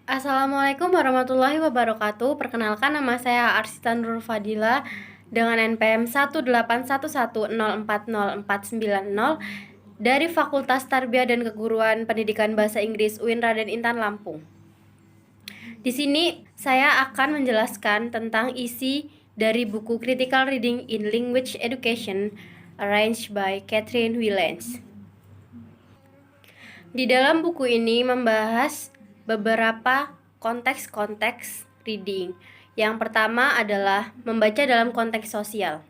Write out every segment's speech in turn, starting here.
Assalamualaikum warahmatullahi wabarakatuh. Perkenalkan, nama saya Arsita Nurul Fadila dengan NPM 18110404990 dari Fakultas Tarbiyah dan Keguruan Pendidikan Bahasa Inggris UIN Raden Intan Lampung. Di sini saya akan menjelaskan tentang isi dari buku Critical Reading in Language Education arranged by Catherine Willens. Di dalam buku ini membahas beberapa konteks-konteks reading. Yang pertama adalah membaca dalam konteks sosial.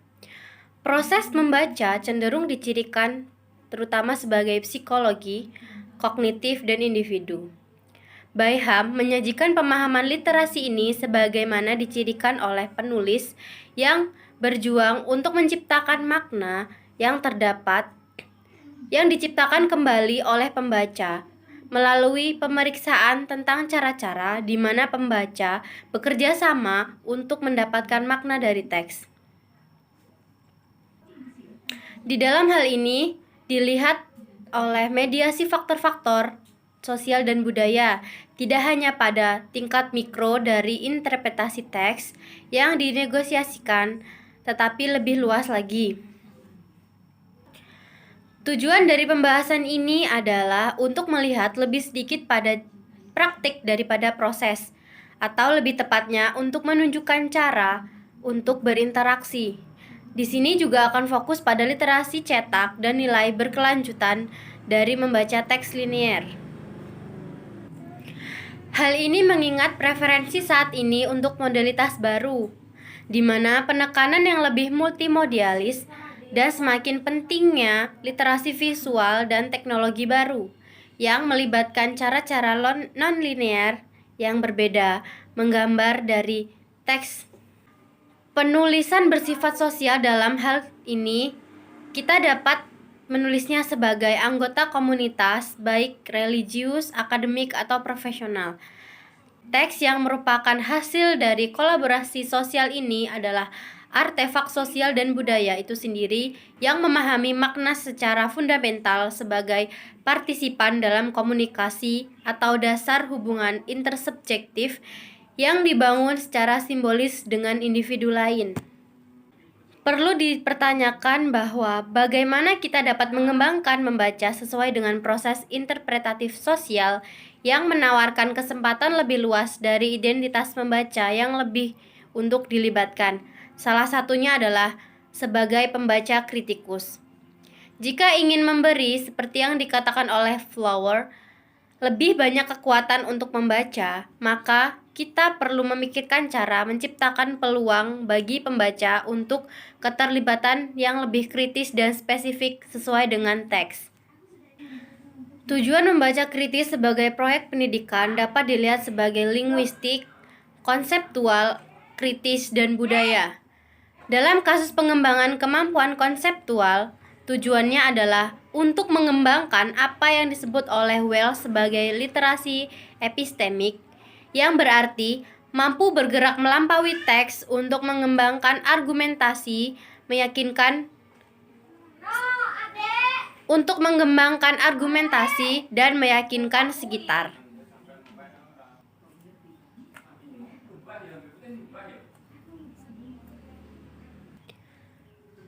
Proses membaca cenderung dicirikan terutama sebagai psikologi, kognitif, dan individu. Bayham menyajikan pemahaman literasi ini sebagaimana dicirikan oleh penulis yang berjuang untuk menciptakan makna yang terdapat yang diciptakan kembali oleh pembaca melalui pemeriksaan tentang cara-cara di mana pembaca bekerja sama untuk mendapatkan makna dari teks. Di dalam hal ini dilihat oleh mediasi faktor-faktor sosial dan budaya, tidak hanya pada tingkat mikro dari interpretasi teks yang dinegosiasikan, tetapi lebih luas lagi. Tujuan dari pembahasan ini adalah untuk melihat lebih sedikit pada praktik daripada proses, atau lebih tepatnya untuk menunjukkan cara untuk berinteraksi. Di sini juga akan fokus pada literasi cetak dan nilai berkelanjutan dari membaca teks linier. Hal ini mengingat preferensi saat ini untuk modalitas baru, di mana penekanan yang lebih multimodialis dan semakin pentingnya literasi visual dan teknologi baru yang melibatkan cara-cara non-linear yang berbeda menggambar dari teks. Penulisan bersifat sosial dalam hal ini kita dapat menulisnya sebagai anggota komunitas baik religius, akademik, atau profesional. Teks yang merupakan hasil dari kolaborasi sosial ini adalah artefak sosial dan budaya itu sendiri yang memahami makna secara fundamental sebagai partisipan dalam komunikasi atau dasar hubungan intersubjektif yang dibangun secara simbolis dengan individu lain. Perlu dipertanyakan bahwa bagaimana kita dapat mengembangkan membaca sesuai dengan proses interpretatif sosial yang menawarkan kesempatan lebih luas dari identitas membaca yang lebih untuk dilibatkan. Salah satunya adalah sebagai pembaca kritikus. Jika ingin memberi, seperti yang dikatakan oleh Flower, lebih banyak kekuatan untuk membaca, maka kita perlu memikirkan cara menciptakan peluang bagi pembaca untuk keterlibatan yang lebih kritis dan spesifik sesuai dengan teks. Tujuan membaca kritis sebagai proyek pendidikan dapat dilihat sebagai linguistik, konseptual, kritis, dan budaya. Dalam kasus pengembangan kemampuan konseptual, tujuannya adalah untuk mengembangkan apa yang disebut oleh Wells sebagai literasi epistemik, yang berarti mampu bergerak melampaui teks untuk mengembangkan argumentasi, dan meyakinkan sekitar.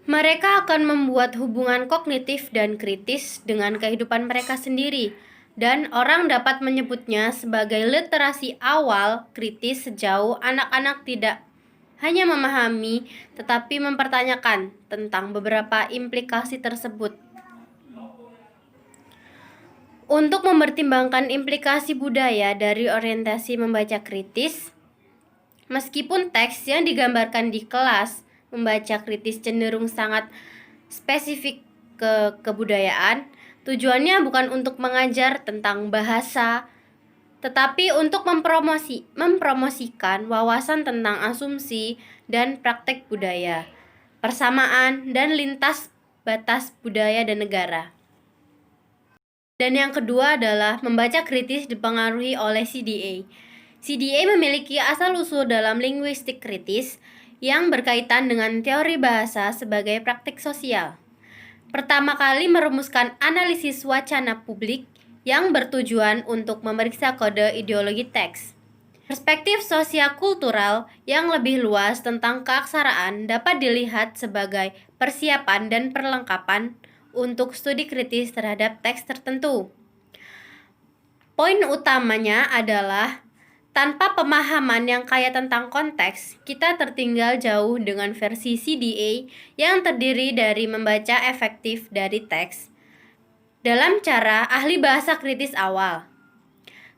Mereka akan membuat hubungan kognitif dan kritis dengan kehidupan mereka sendiri, dan orang dapat menyebutnya sebagai literasi awal kritis sejauh anak-anak tidak hanya memahami tetapi mempertanyakan tentang beberapa implikasi tersebut. Untuk mempertimbangkan implikasi budaya dari orientasi membaca kritis, meskipun teks yang digambarkan di kelas membaca kritis cenderung sangat spesifik ke kebudayaan, tujuannya bukan untuk mengajar tentang bahasa, tetapi untuk mempromosikan wawasan tentang asumsi dan praktek budaya, persamaan, dan lintas batas budaya dan negara. Dan yang kedua adalah membaca kritis dipengaruhi oleh CDA. CDA memiliki asal-usul dalam linguistik kritis yang berkaitan dengan teori bahasa sebagai praktik sosial. Pertama kali merumuskan analisis wacana publik yang bertujuan untuk memeriksa kode ideologi teks. Perspektif sosial-kultural yang lebih luas tentang keaksaraan dapat dilihat sebagai persiapan dan perlengkapan untuk studi kritis terhadap teks tertentu. Poin utamanya adalah tanpa pemahaman yang kaya tentang konteks, kita tertinggal jauh dengan versi CDA yang terdiri dari membaca efektif dari teks dalam cara ahli bahasa kritis awal.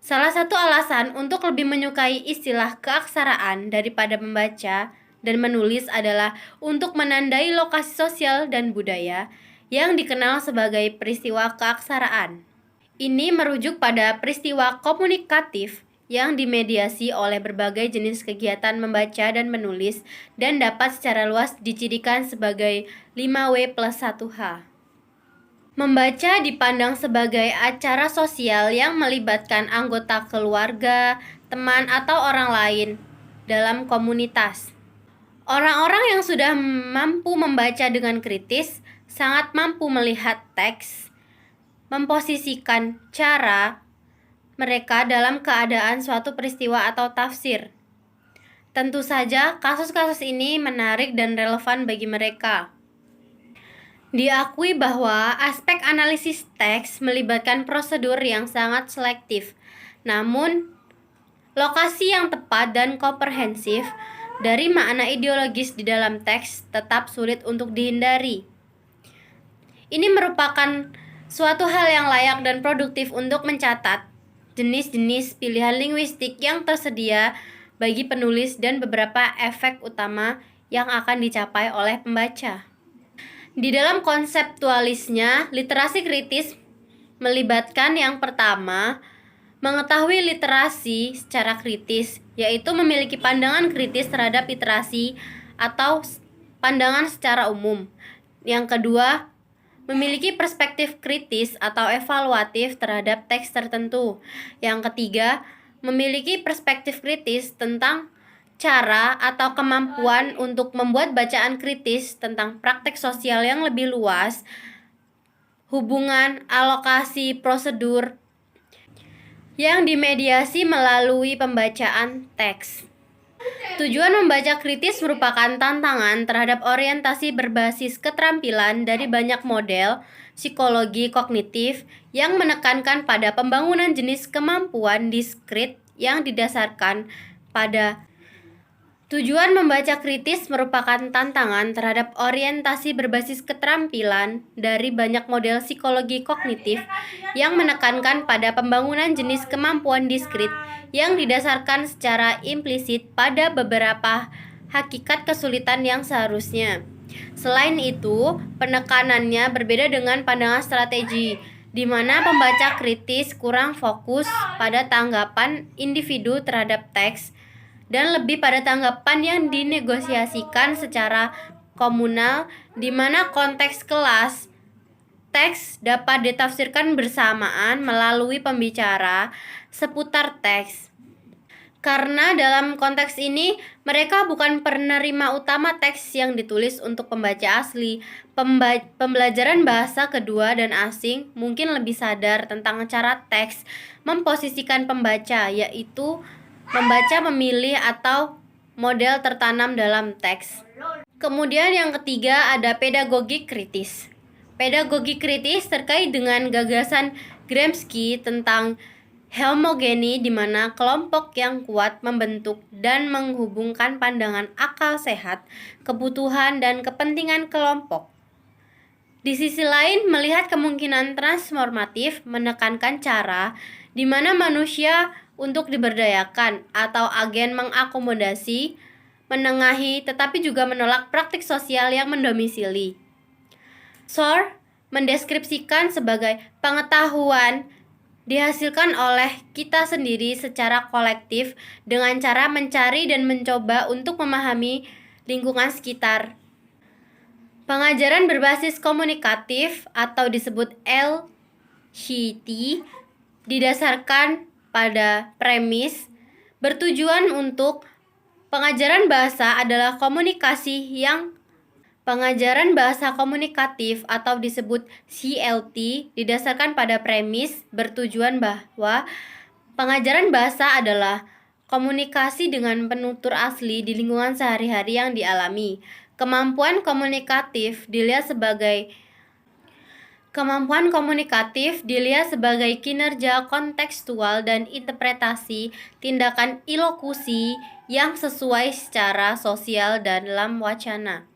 Salah satu alasan untuk lebih menyukai istilah keaksaraan daripada membaca dan menulis adalah untuk menandai lokasi sosial dan budaya yang dikenal sebagai peristiwa keaksaraan. Ini merujuk pada peristiwa komunikatif yang dimediasi oleh berbagai jenis kegiatan membaca dan menulis dan dapat secara luas dicirikan sebagai 5W+1H. Membaca dipandang sebagai acara sosial yang melibatkan anggota keluarga, teman, atau orang lain dalam komunitas. Orang-orang yang sudah mampu membaca dengan kritis sangat mampu melihat teks, memposisikan cara mereka dalam keadaan suatu peristiwa atau tafsir. Tentu saja, kasus-kasus ini menarik dan relevan bagi mereka. Diakui bahwa aspek analisis teks melibatkan prosedur yang sangat selektif. Namun, lokasi yang tepat dan komprehensif dari makna ideologis di dalam teks tetap sulit untuk dihindari. Ini merupakan suatu hal yang layak dan produktif untuk mencatat jenis-jenis pilihan linguistik yang tersedia bagi penulis dan beberapa efek utama yang akan dicapai oleh pembaca. Di dalam konseptualisnya, literasi kritis melibatkan yang pertama, mengetahui literasi secara kritis, yaitu memiliki pandangan kritis terhadap literasi atau pandangan secara umum. Yang kedua, memiliki perspektif kritis atau evaluatif terhadap teks tertentu. Yang ketiga, memiliki perspektif kritis tentang cara atau kemampuan untuk membuat bacaan kritis tentang praktek sosial yang lebih luas, hubungan, alokasi, prosedur yang dimediasi melalui pembacaan teks. Tujuan membaca kritis merupakan tantangan terhadap orientasi berbasis keterampilan dari banyak model psikologi kognitif yang menekankan pada pembangunan jenis kemampuan diskrit yang didasarkan pada Tujuan membaca kritis merupakan tantangan terhadap orientasi berbasis keterampilan dari banyak model psikologi kognitif yang menekankan pada pembangunan jenis kemampuan diskrit yang didasarkan secara implisit pada beberapa hakikat kesulitan yang seharusnya. Selain itu, penekanannya berbeda dengan pandangan strategi, di mana pembaca kritis kurang fokus pada tanggapan individu terhadap teks dan lebih pada tanggapan yang dinegosiasikan secara komunal, di mana konteks kelas teks dapat ditafsirkan bersamaan melalui pembicara seputar teks. Karena dalam konteks ini, mereka bukan penerima utama teks yang ditulis untuk pembaca asli. Pembelajaran bahasa kedua dan asing mungkin lebih sadar tentang cara teks memposisikan pembaca, yaitu membaca, memilih, atau model tertanam dalam teks. Kemudian yang ketiga ada pedagogi kritis. Pedagogi kritis terkait dengan gagasan Gramsci tentang homogeni, di mana kelompok yang kuat membentuk dan menghubungkan pandangan akal sehat, kebutuhan, dan kepentingan kelompok. Di sisi lain, melihat kemungkinan transformatif menekankan cara di mana manusia untuk diberdayakan atau agen mengakomodasi, menengahi, tetapi juga menolak praktik sosial yang mendomisili. Shore mendeskripsikan sebagai pengetahuan dihasilkan oleh kita sendiri secara kolektif dengan cara mencari dan mencoba untuk memahami lingkungan sekitar. Pengajaran berbasis komunikatif atau disebut LCT didasarkan pada premis bertujuan untuk pengajaran bahasa adalah pengajaran bahasa komunikatif atau disebut CLT didasarkan pada premis bertujuan bahwa pengajaran bahasa adalah komunikasi dengan penutur asli di lingkungan sehari-hari yang dialami. Kemampuan komunikatif dilihat sebagai kinerja kontekstual dan interpretasi tindakan ilokusi yang sesuai secara sosial dan dalam wacana.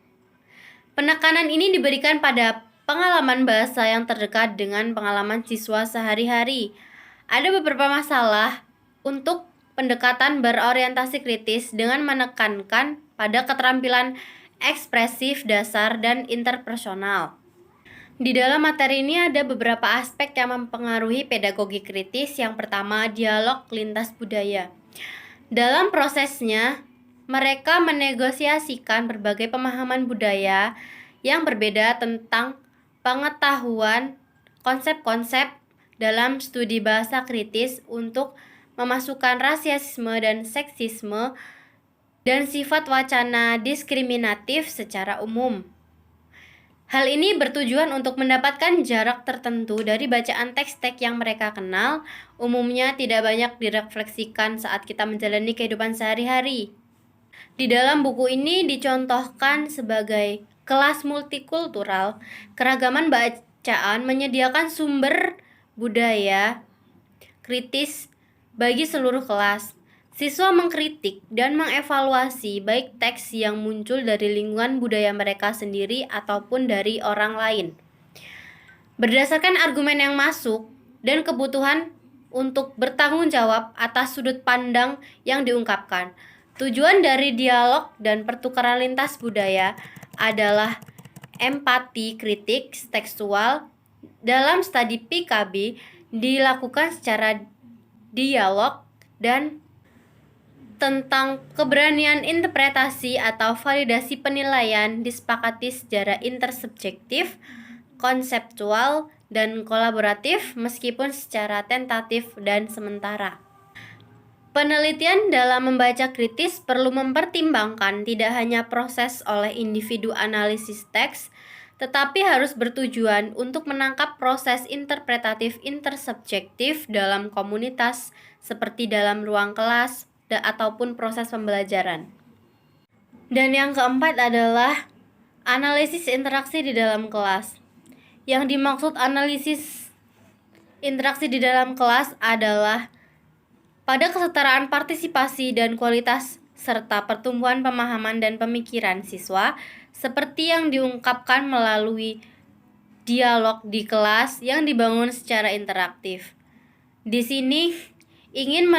Penekanan ini diberikan pada pengalaman bahasa yang terdekat dengan pengalaman siswa sehari-hari. Ada beberapa masalah untuk pendekatan berorientasi kritis dengan menekankan pada keterampilan ekspresif dasar dan interpersonal. Di dalam materi ini ada beberapa aspek yang mempengaruhi pedagogi kritis. Yang pertama, dialog lintas budaya. Dalam prosesnya, mereka menegosiasikan berbagai pemahaman budaya yang berbeda tentang pengetahuan konsep-konsep dalam studi bahasa kritis untuk memasukkan rasisme dan seksisme dan sifat wacana diskriminatif secara umum. Hal ini bertujuan untuk mendapatkan jarak tertentu dari bacaan teks-teks yang mereka kenal, umumnya tidak banyak direfleksikan saat kita menjalani kehidupan sehari-hari. Di dalam buku ini dicontohkan sebagai kelas multikultural, keragaman bacaan menyediakan sumber budaya kritis bagi seluruh kelas. Siswa mengkritik dan mengevaluasi baik teks yang muncul dari lingkungan budaya mereka sendiri ataupun dari orang lain. Berdasarkan argumen yang masuk dan kebutuhan untuk bertanggung jawab atas sudut pandang yang diungkapkan. Tujuan dari dialog dan pertukaran lintas budaya adalah empati kritik tekstual. Dalam studi PKB dilakukan secara dialog dan tentang keberanian interpretasi atau validasi penilaian disepakati secara intersubjektif, konseptual, dan kolaboratif meskipun secara tentatif dan sementara. Penelitian dalam membaca kritis perlu mempertimbangkan tidak hanya proses oleh individu analisis teks, tetapi harus bertujuan untuk menangkap proses interpretatif intersubjektif dalam komunitas seperti dalam ruang kelas, ataupun proses pembelajaran. Dan yang keempat adalah analisis interaksi di dalam kelas. Yang dimaksud analisis interaksi di dalam kelas adalah pada kesetaraan partisipasi dan kualitas serta pertumbuhan pemahaman dan pemikiran siswa seperti yang diungkapkan melalui dialog di kelas yang dibangun secara interaktif. Di sini ingin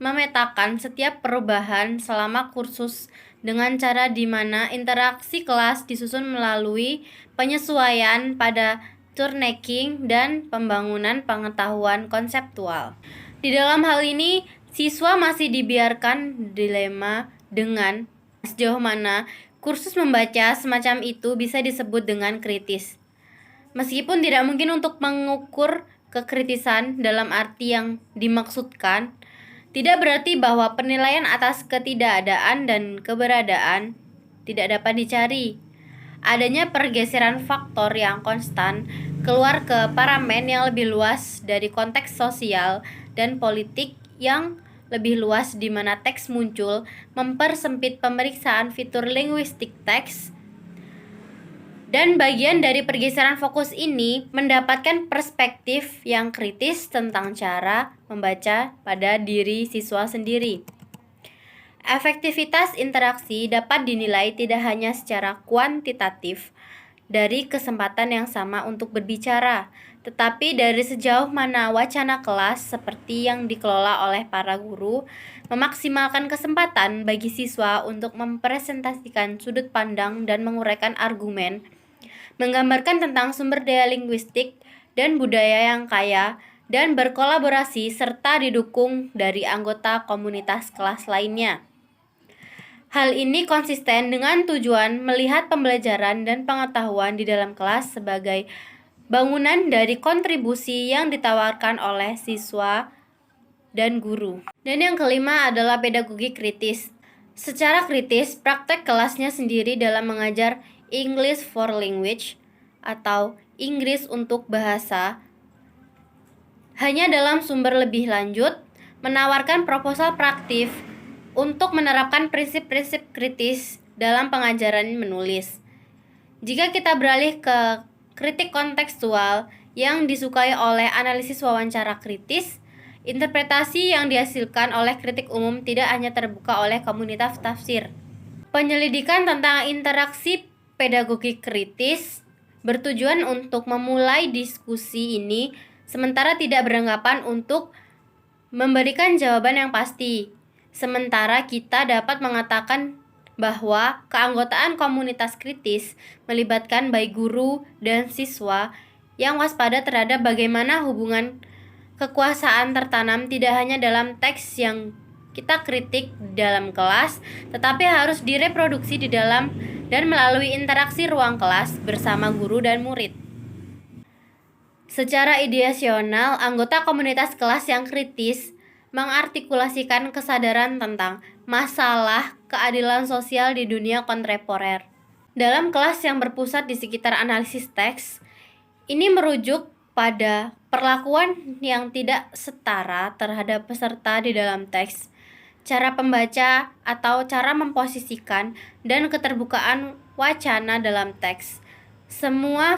memetakan setiap perubahan selama kursus dengan cara di mana interaksi kelas disusun melalui penyesuaian pada turn-taking dan pembangunan pengetahuan konseptual. Di dalam hal ini, siswa masih dibiarkan dilema dengan sejauh mana kursus membaca semacam itu bisa disebut dengan kritis. Meskipun tidak mungkin untuk mengukur kekritisan dalam arti yang dimaksudkan, tidak berarti bahwa penilaian atas ketidakadaan dan keberadaan tidak dapat dicari. Adanya pergeseran faktor yang konstan keluar ke paramen yang lebih luas dari konteks sosial dan politik yang lebih luas di mana teks muncul mempersempit pemeriksaan fitur linguistik teks. Dan bagian dari pergeseran fokus ini mendapatkan perspektif yang kritis tentang cara membaca pada diri siswa sendiri. Efektivitas interaksi dapat dinilai tidak hanya secara kuantitatif dari kesempatan yang sama untuk berbicara, tetapi dari sejauh mana wacana kelas seperti yang dikelola oleh para guru memaksimalkan kesempatan bagi siswa untuk mempresentasikan sudut pandang dan menguraikan argumen, menggambarkan tentang sumber daya linguistik dan budaya yang kaya, dan berkolaborasi serta didukung dari anggota komunitas kelas lainnya. Hal ini konsisten dengan tujuan melihat pembelajaran dan pengetahuan di dalam kelas sebagai bangunan dari kontribusi yang ditawarkan oleh siswa dan guru. Dan yang kelima adalah pedagogi kritis. Secara kritis, praktek kelasnya sendiri dalam mengajar English for Language atau Inggris untuk bahasa hanya dalam sumber lebih lanjut menawarkan proposal praktif untuk menerapkan prinsip-prinsip kritis dalam pengajaran menulis. Jika kita beralih ke kritik kontekstual yang disukai oleh analisis wawancara kritis, interpretasi yang dihasilkan oleh kritik umum tidak hanya terbuka oleh komunitas tafsir. Penyelidikan tentang interaksi pedagogi kritis bertujuan untuk memulai diskusi ini, sementara tidak beranggapan untuk memberikan jawaban yang pasti. Sementara kita dapat mengatakan bahwa keanggotaan komunitas kritis melibatkan baik guru dan siswa yang waspada terhadap bagaimana hubungan kekuasaan tertanam tidak hanya dalam teks yang kita kritik dalam kelas, tetapi harus direproduksi di dalam dan melalui interaksi ruang kelas bersama guru dan murid. Secara ideasional, anggota komunitas kelas yang kritis mengartikulasikan kesadaran tentang masalah keadilan sosial di dunia kontemporer. Dalam kelas yang berpusat di sekitar analisis teks, ini merujuk pada perlakuan yang tidak setara terhadap peserta di dalam teks, cara pembaca atau cara memposisikan, dan keterbukaan wacana dalam teks. Semua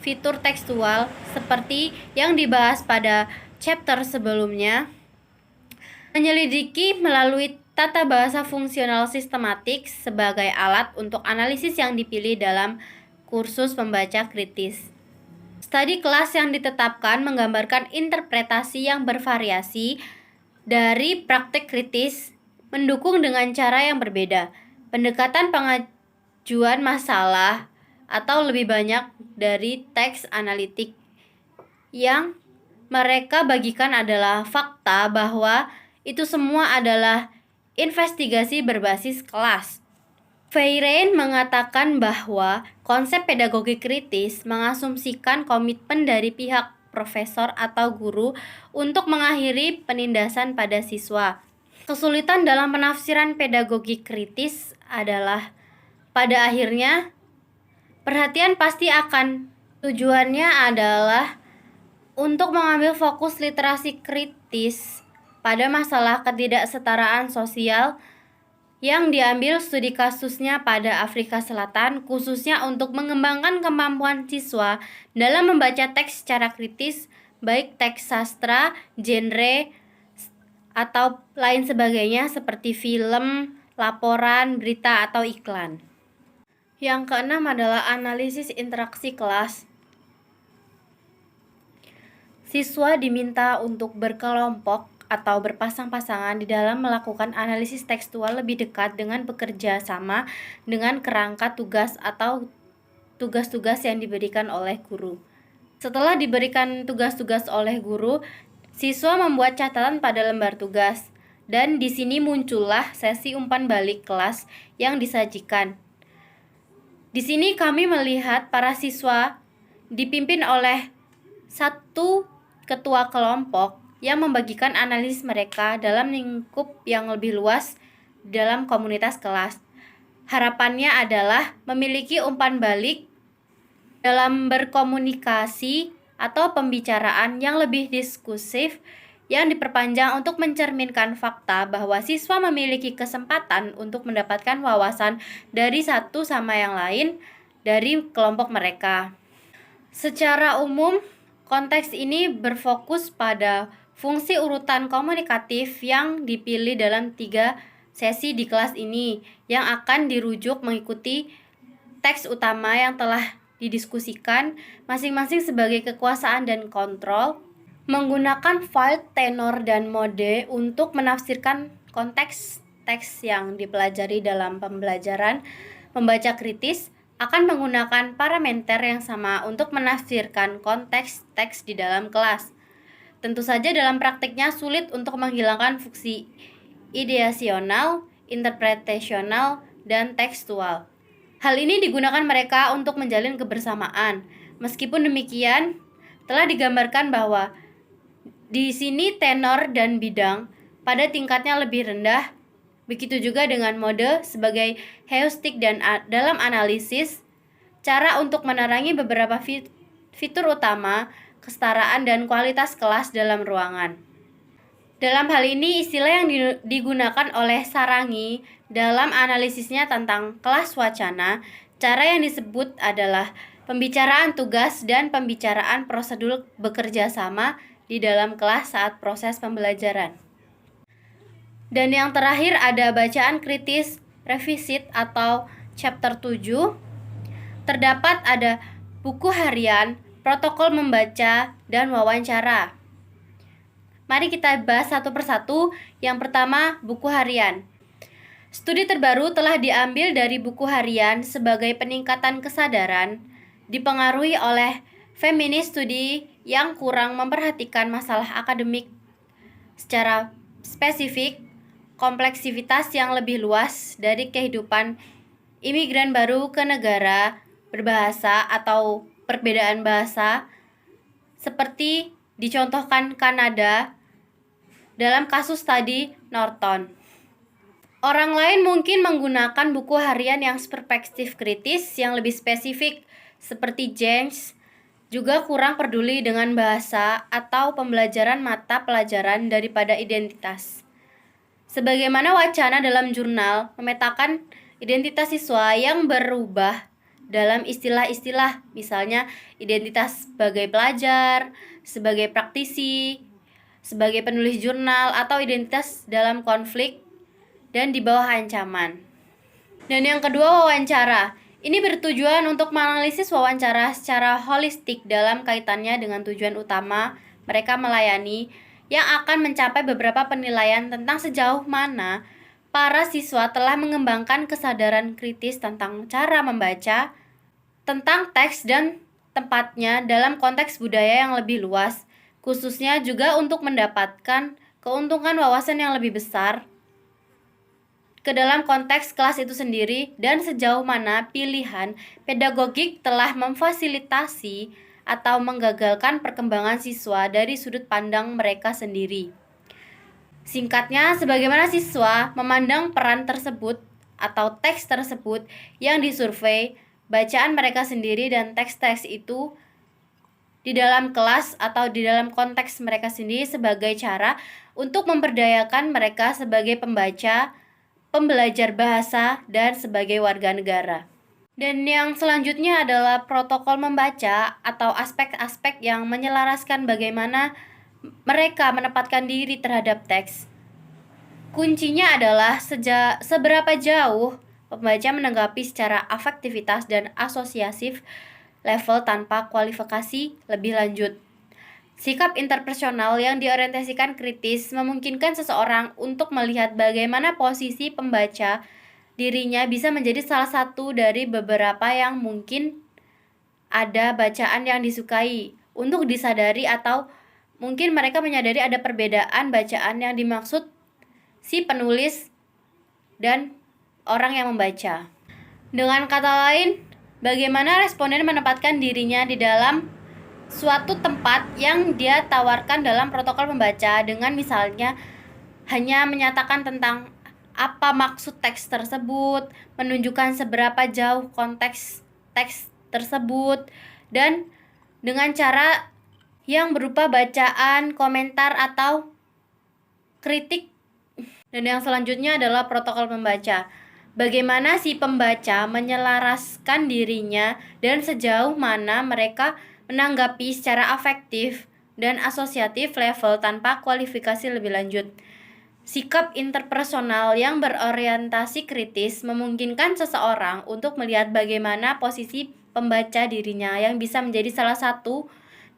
fitur tekstual seperti yang dibahas pada chapter sebelumnya menyelidiki melalui tata bahasa fungsional sistematik sebagai alat untuk analisis yang dipilih dalam kursus pembaca kritis. Studi kelas yang ditetapkan menggambarkan interpretasi yang bervariasi dari praktik kritis mendukung dengan cara yang berbeda. Pendekatan pengajuan masalah atau lebih banyak dari teks analitik yang mereka bagikan adalah fakta bahwa itu semua adalah investigasi berbasis kelas. Feyrein mengatakan bahwa konsep pedagogi kritis mengasumsikan komitmen dari pihak profesor atau guru untuk mengakhiri penindasan pada siswa. Kesulitan dalam penafsiran pedagogi kritis adalah pada akhirnya perhatian pasti akan tujuannya adalah untuk mengambil fokus literasi kritis pada masalah ketidaksetaraan sosial yang diambil studi kasusnya pada Afrika Selatan, khususnya untuk mengembangkan kemampuan siswa dalam membaca teks secara kritis, baik teks sastra, genre, atau lain sebagainya seperti film, laporan, berita, atau iklan. Yang keenam adalah analisis interaksi kelas. Siswa diminta untuk berkelompok atau berpasang-pasangan di dalam melakukan analisis tekstual lebih dekat dengan bekerja sama dengan kerangka tugas atau tugas-tugas yang diberikan oleh guru. Setelah diberikan tugas-tugas oleh guru, siswa membuat catatan pada lembar tugas, dan di sini muncullah sesi umpan balik kelas yang disajikan. Di sini kami melihat para siswa dipimpin oleh satu ketua kelompok yang membagikan analisis mereka dalam lingkup yang lebih luas dalam komunitas kelas. Harapannya adalah memiliki umpan balik dalam berkomunikasi atau pembicaraan yang lebih diskursif yang diperpanjang untuk mencerminkan fakta bahwa siswa memiliki kesempatan untuk mendapatkan wawasan dari satu sama yang lain dari kelompok mereka. Secara umum, konteks ini berfokus pada fungsi urutan komunikatif yang dipilih dalam 3 sesi di kelas ini yang akan dirujuk mengikuti teks utama yang telah didiskusikan masing-masing sebagai kekuasaan dan kontrol, menggunakan file, tenor, dan mode untuk menafsirkan konteks teks yang dipelajari dalam pembelajaran membaca kritis, akan menggunakan parameter yang sama untuk menafsirkan konteks teks di dalam kelas. Tentu saja dalam praktiknya sulit untuk menghilangkan fungsi ideasional, interpretasional, dan tekstual. Hal ini digunakan mereka untuk menjalin kebersamaan. Meskipun demikian, telah digambarkan bahwa di sini tenor dan bidang pada tingkatnya lebih rendah. Begitu juga dengan mode sebagai heuristik dan dalam analisis, cara untuk menerangi beberapa fitur utama, kesetaraan dan kualitas kelas dalam ruangan. Dalam hal ini, istilah yang digunakan oleh Sarangi dalam analisisnya tentang kelas wacana, cara yang disebut adalah pembicaraan tugas dan pembicaraan prosedur bekerja sama di dalam kelas saat proses pembelajaran. Dan yang terakhir ada bacaan kritis revisit atau chapter 7. Terdapat ada buku harian, protokol membaca, dan wawancara. Mari kita bahas satu persatu. Yang pertama, buku harian. Studi terbaru telah diambil dari buku harian sebagai peningkatan kesadaran, dipengaruhi oleh feminis studi yang kurang memperhatikan masalah akademik secara spesifik, kompleksivitas yang lebih luas dari kehidupan imigran baru ke negara berbahasa atau perbedaan bahasa, seperti dicontohkan Kanada dalam kasus tadi Norton. Orang lain mungkin menggunakan buku harian yang perspektif kritis yang lebih spesifik, seperti James, juga kurang peduli dengan bahasa atau pembelajaran mata pelajaran daripada identitas. Sebagaimana wacana dalam jurnal memetakan identitas siswa yang berubah dalam istilah-istilah, misalnya identitas sebagai pelajar, sebagai praktisi, sebagai penulis jurnal, atau identitas dalam konflik dan di bawah ancaman. Dan yang kedua, wawancara. Ini bertujuan untuk menganalisis wawancara secara holistik dalam kaitannya dengan tujuan utama mereka melayani, yang akan mencapai beberapa penilaian tentang sejauh mana para siswa telah mengembangkan kesadaran kritis tentang cara membaca, tentang teks dan tempatnya dalam konteks budaya yang lebih luas, khususnya juga untuk mendapatkan keuntungan wawasan yang lebih besar ke dalam konteks kelas itu sendiri, dan sejauh mana pilihan pedagogik telah memfasilitasi atau menggagalkan perkembangan siswa dari sudut pandang mereka sendiri. Singkatnya, sebagaimana siswa memandang peran tersebut atau teks tersebut yang disurvei, bacaan mereka sendiri dan teks-teks itu di dalam kelas atau di dalam konteks mereka sendiri sebagai cara untuk memberdayakan mereka sebagai pembaca, pembelajar bahasa, dan sebagai warga negara. Dan yang selanjutnya adalah protokol membaca atau aspek-aspek yang menyelaraskan bagaimana mereka menempatkan diri terhadap teks. Kuncinya adalah seberapa jauh pembaca menanggapi secara afektivitas dan asosiatif level tanpa kualifikasi lebih lanjut. Sikap interpersonal yang diorientasikan kritis memungkinkan seseorang untuk melihat bagaimana posisi pembaca dirinya bisa menjadi salah satu dari beberapa yang mungkin ada bacaan yang disukai untuk disadari, atau mungkin mereka menyadari ada perbedaan bacaan yang dimaksud si penulis dan orang yang membaca. Dengan kata lain, bagaimana responden menempatkan dirinya di dalam suatu tempat yang dia tawarkan dalam protokol membaca, dengan misalnya hanya menyatakan tentang apa maksud teks tersebut, menunjukkan seberapa jauh konteks teks tersebut, dan dengan cara yang berupa bacaan, komentar, atau kritik. Dan yang selanjutnya adalah protokol membaca. Bagaimana si pembaca menyelaraskan dirinya dan sejauh mana mereka menanggapi secara afektif dan asosiatif level tanpa kualifikasi lebih lanjut. Sikap interpersonal yang berorientasi kritis memungkinkan seseorang untuk melihat bagaimana posisi pembaca dirinya yang bisa menjadi salah satu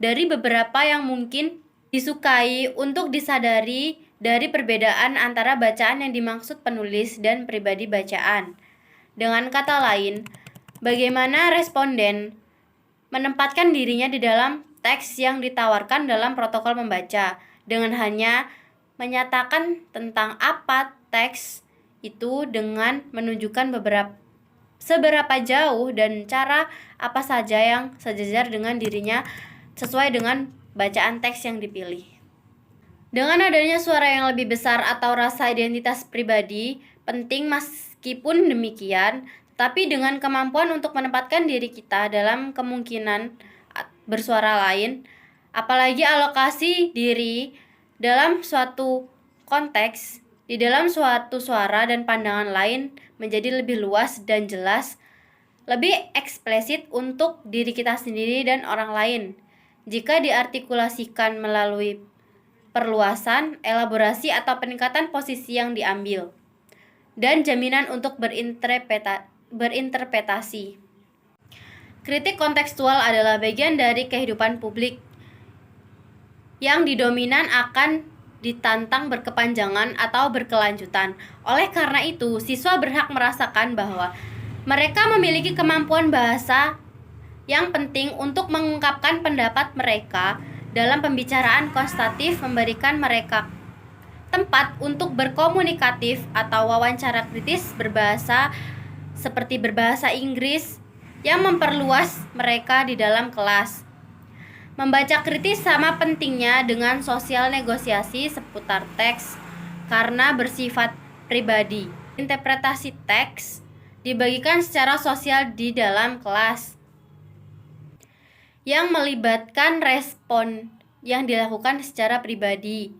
dari beberapa yang mungkin disukai untuk disadari dari perbedaan antara bacaan yang dimaksud penulis dan pribadi bacaan. Dengan kata lain, bagaimana responden menempatkan dirinya di dalam teks yang ditawarkan dalam protokol membaca, dengan hanya menyatakan tentang apa teks itu dengan menunjukkan seberapa jauh dan cara apa saja yang sejajar dengan dirinya sesuai dengan bacaan teks yang dipilih. Dengan adanya suara yang lebih besar atau rasa identitas pribadi penting, meskipun demikian, tapi dengan kemampuan untuk menempatkan diri kita dalam kemungkinan bersuara lain, apalagi alokasi diri dalam suatu konteks di dalam suatu suara dan pandangan lain menjadi lebih luas dan jelas, lebih eksplisit untuk diri kita sendiri dan orang lain jika diartikulasikan melalui perluasan, elaborasi atau peningkatan posisi yang diambil, dan jaminan untuk berinterpretasi. Kritik kontekstual adalah bagian dari kehidupan publik yang didominan akan ditantang berkepanjangan atau berkelanjutan. Oleh karena itu, siswa berhak merasakan bahwa mereka memiliki kemampuan bahasa yang penting untuk mengungkapkan pendapat mereka dalam pembicaraan konstruktif, memberikan mereka tempat untuk berkomunikatif atau wawancara kritis berbahasa seperti berbahasa Inggris yang memperluas mereka di dalam kelas. Membaca kritis sama pentingnya dengan sosial negosiasi seputar teks karena bersifat pribadi. Interpretasi teks dibagikan secara sosial di dalam kelas yang melibatkan respon yang dilakukan secara pribadi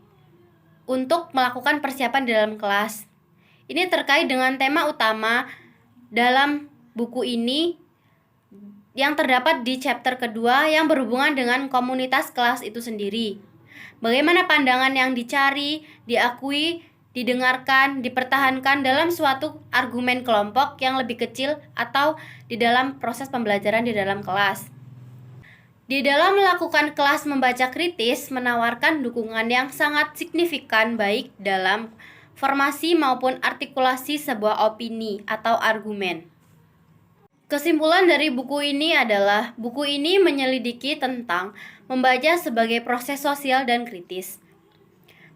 untuk melakukan persiapan di dalam kelas. Ini terkait dengan tema utama dalam buku ini yang terdapat di chapter kedua yang berhubungan dengan komunitas kelas itu sendiri. Bagaimana pandangan yang dicari, diakui, didengarkan, dipertahankan dalam suatu argumen kelompok yang lebih kecil atau di dalam proses pembelajaran di dalam kelas. Di dalam melakukan kelas membaca kritis menawarkan dukungan yang sangat signifikan baik dalam formasi maupun artikulasi sebuah opini atau argumen. Kesimpulan dari buku ini adalah buku ini menyelidiki tentang membaca sebagai proses sosial dan kritis.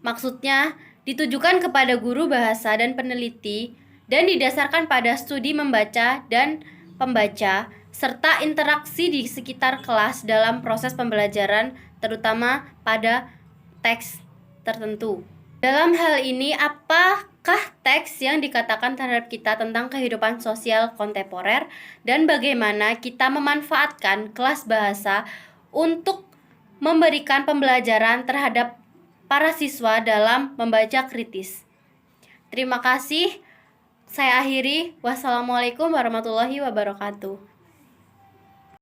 Maksudnya ditujukan kepada guru bahasa dan peneliti dan didasarkan pada studi membaca dan pembaca serta interaksi di sekitar kelas dalam proses pembelajaran, terutama pada teks tertentu. Dalam hal ini, apakah teks yang dikatakan terhadap kita tentang kehidupan sosial kontemporer dan bagaimana kita memanfaatkan kelas bahasa untuk memberikan pembelajaran terhadap para siswa dalam membaca kritis. Terima kasih. Saya akhiri. Wassalamualaikum warahmatullahi wabarakatuh.